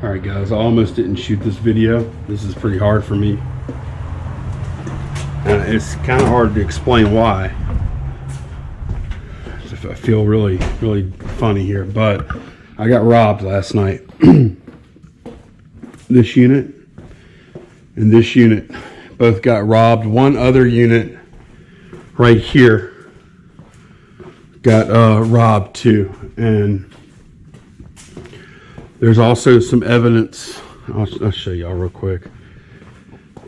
Alright guys, I almost didn't shoot this video. This is pretty hard for me. And it's kind of hard to explain why. I feel really funny here, but I got robbed last night. This unit and this unit both got robbed. One other unit right here got robbed too. And there's also some evidence. I'll show y'all real quick.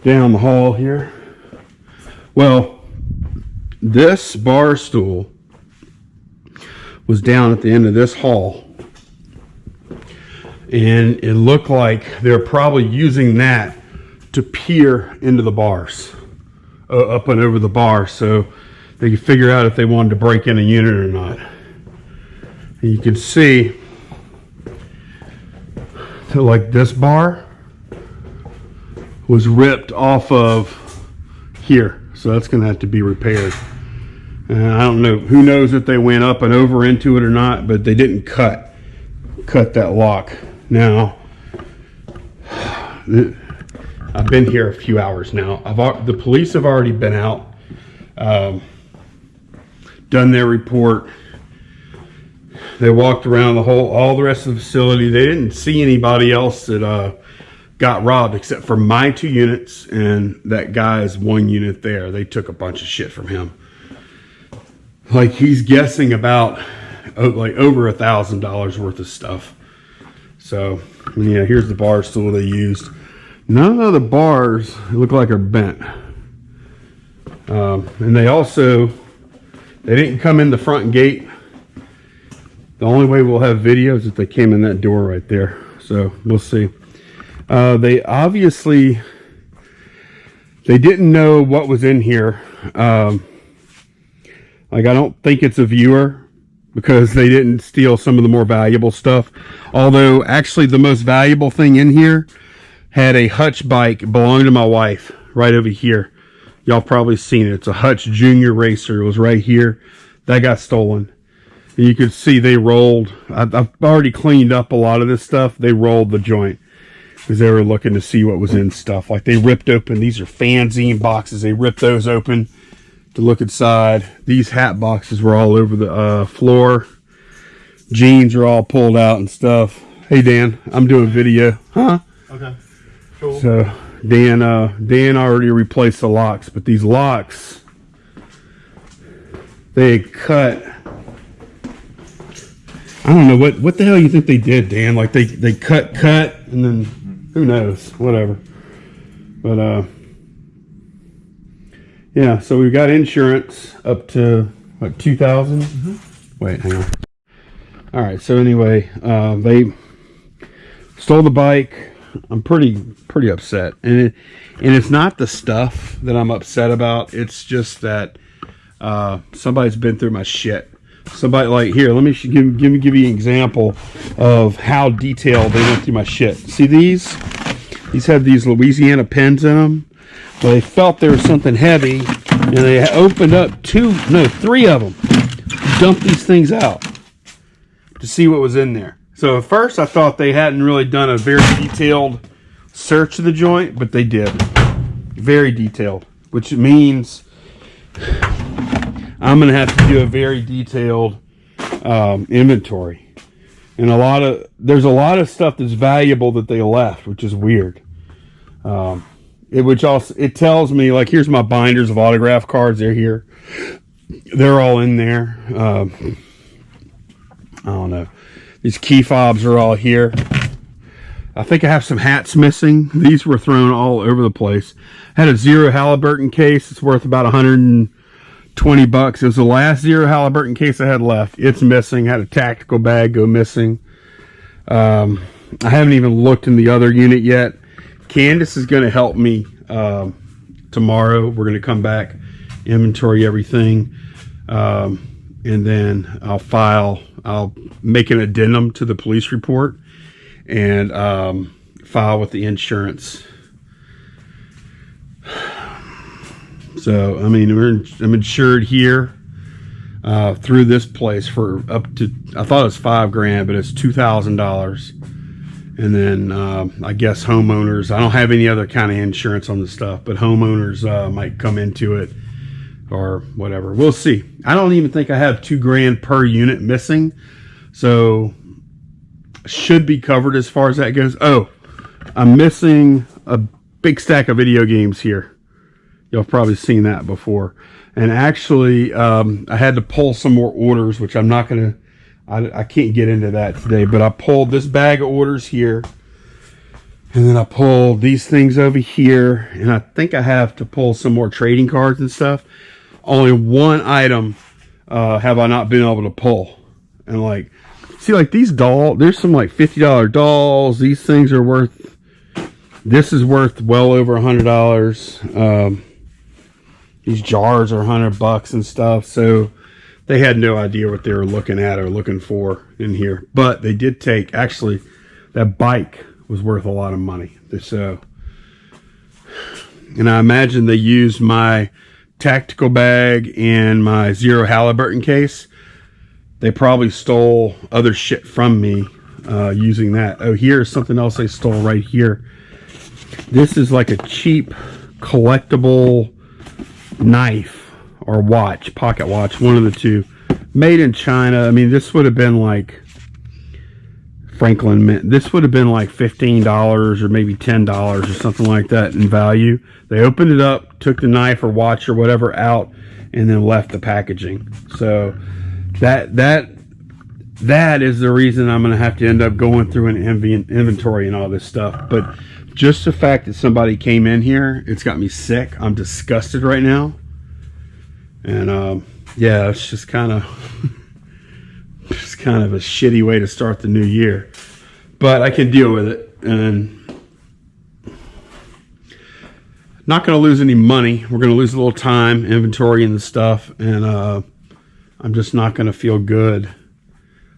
Down the hall here. Well, this bar stool was down at the end of this hall. And it looked like they're probably using that to peer into the bars. Up and over the bar, so they could figure out if they wanted to break in a unit or not. And you can see so like this bar was ripped off of here, so that's gonna have to be repaired. And I don't know, who knows if they went up and over into it or not, but they didn't cut that lock. Now I've been here a few hours now. The police have already been out, done their report. They walked around all the rest of the facility. They didn't see anybody else that got robbed except for my 2 units and that guy's 1 unit there. They took a bunch of shit from him. Like, he's guessing about like over $1,000 worth of stuff. So yeah, here's the bar stool they used. None of the bars look like are bent. And they didn't come in the front gate. The only way we'll have video is if they came in that door right there. So we'll see. They didn't know what was in here. Like, I don't think it's a viewer because they didn't steal some of the more valuable stuff. Although, actually, the most valuable thing in here had a Hutch bike belonging to my wife right over here. Y'all probably seen it. It's a Hutch Junior Racer. It was right here. That got stolen. And you could see they rolled. I've already cleaned up a lot of this stuff. They rolled the joint because they were looking to see what was in stuff. Like, they ripped open. These are fanzine boxes. They ripped those open to look inside. These hat boxes were all over the floor. Jeans are all pulled out and stuff. Hey Dan, I'm doing video. Huh? Okay. Cool. So Dan already replaced the locks, but these locks, they cut. I don't know what the hell you think they did, Dan. Like, they cut and then who knows, whatever. But yeah, so we've got insurance up to what, 2,000? Wait, hang on. All right, so anyway, they stole the bike. I'm pretty upset, and it's not the stuff that I'm upset about. It's just that somebody's been through my shit. Somebody, like, here, let me give you an example of how detailed they went through my shit. See these? These have these Louisiana pins in them. Well, they felt there was something heavy, and they opened up 3 of them. Dumped these things out to see what was in there. So at first I thought they hadn't really done a very detailed search of the joint, but they did. Very detailed, which means I'm going to have to do a very detailed inventory. And there's a lot of stuff that's valuable that they left, which is weird. It tells me, like, here's my binders of autograph cards. They're here. They're all in there. I don't know. These key fobs are all here. I think I have some hats missing. These were thrown all over the place. I had a Zero Halliburton case. It's worth about $120. It was the last Zero Halliburton case I had left. It's missing. I had a tactical bag go missing. I haven't even looked in the other unit yet. Candace is going to help me tomorrow. We're going to come back, inventory everything, and then I'll make an addendum to the police report and file with the insurance. So, I mean, I'm insured here through this place for up to, I thought it was $5,000, but it's $2,000. And then I guess homeowners, I don't have any other kind of insurance on this stuff, but homeowners might come into it or whatever. We'll see. I don't even think I have $2,000 per unit missing. So should be covered as far as that goes. Oh, I'm missing a big stack of video games here. You'll have probably seen that before. And actually, I had to pull some more orders, which I'm not going to, I can't get into that today, but I pulled this bag of orders here. And then I pulled these things over here. And I think I have to pull some more trading cards and stuff. Only one item have I not been able to pull. And like, see, like these dolls, there's some like $50 dolls. These things are worth, this is worth well over $100. These jars are $100 and stuff. So they had no idea what they were looking at or looking for in here. But they did take, actually, that bike was worth a lot of money. So, and I imagine they used my tactical bag and my Zero Halliburton case. They probably stole other shit from me using that. Oh, here's something else they stole right here. This is like a cheap collectible knife or watch, pocket watch, one of the two, made in China. I mean, this would have been like Franklin Mint. This would have been like $15 or maybe $10 or something like that in value. They opened it up, took the knife or watch or whatever out, and then left the packaging. So that is the reason I'm going to have to end up going through an inventory and all this stuff. But just the fact that somebody came in here, it's got me sick. I'm disgusted right now. And yeah, it's just kind of a shitty way to start the new year. But I can deal with it. And not going to lose any money. We're going to lose a little time, inventory and the stuff. And I'm just not going to feel good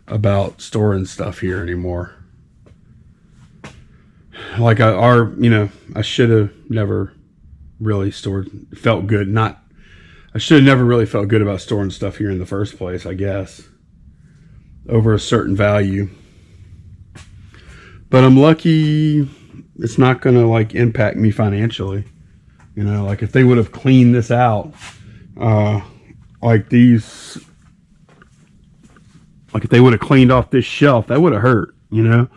about storing stuff here anymore. Like I should have never really felt good. I should have never really felt good about storing stuff here in the first place, I guess, over a certain value. But I'm lucky it's not going to like impact me financially. You know, like if they would have cleaned this out, like these, like if they would have cleaned off this shelf, that would have hurt, you know.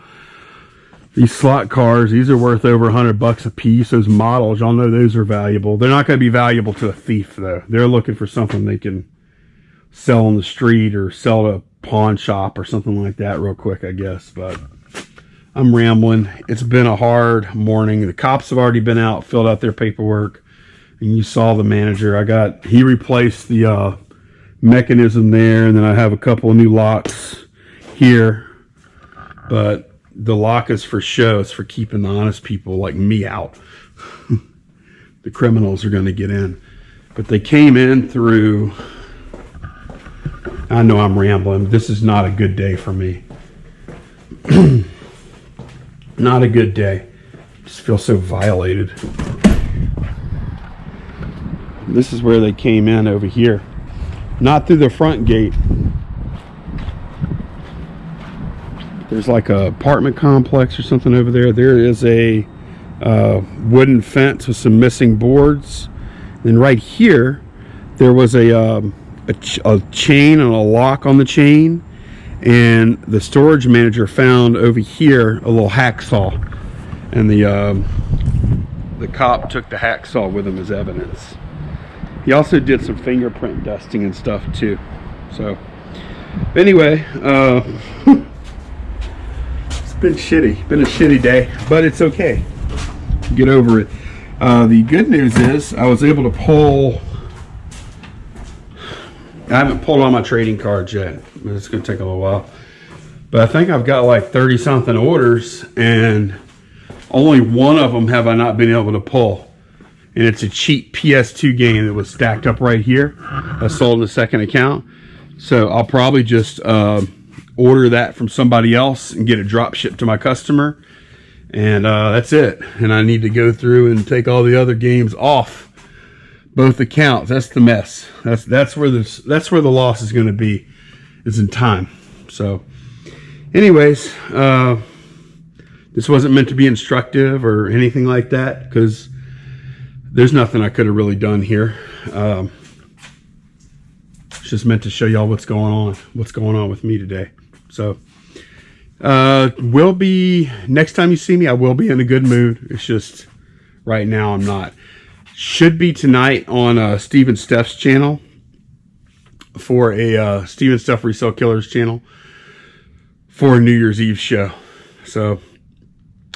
These slot cars, these are worth over $100 a piece. Those models, y'all know those are valuable. They're not going to be valuable to a thief, though. They're looking for something they can sell on the street or sell to a pawn shop or something like that real quick, I guess. But I'm rambling. It's been a hard morning. The cops have already been out, filled out their paperwork. And you saw the manager. He replaced the mechanism there. And then I have a couple of new locks here. But the lock is for show. It's for keeping the honest people like me out. The criminals are going to get in. But they came in through... I know I'm rambling. This is not a good day for me. Not a good day. Just feel so violated. This is where they came in over here. Not through the front gate. There's like a apartment complex or something over there. There is a wooden fence with some missing boards. And right here, there was a chain and a lock on the chain. And the storage manager found over here a little hacksaw. And the cop took the hacksaw with him as evidence. He also did some fingerprint dusting and stuff too. So, anyway, been shitty. Been a shitty day, but it's okay. Get over it. The good news is I was able to pull. I haven't pulled all my trading cards yet. It's going to take a little while. But I think I've got like 30 something orders and only one of them have I not been able to pull. And it's a cheap PS2 game that was stacked up right here. I sold in the second account. So I'll probably just order that from somebody else and get it drop shipped to my customer. And that's it. And I need to go through and take all the other games off both accounts. That's the mess. That's where the loss is going to be, is in time. So anyways, This wasn't meant to be instructive or anything like that, because there's nothing I could have really done here. It's just meant to show y'all what's going on with me today. So will be, next time you see me, I will be in a good mood. It's just right now I'm not. Should be tonight on Steve and Steph's channel, for a Steve and Steph Resale Killers channel, for a New Year's Eve show. So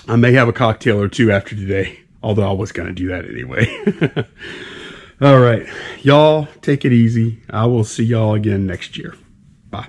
I may have a cocktail or two after today, although I was going to do that anyway. All right, y'all take it easy. I will see y'all again next year. Bye.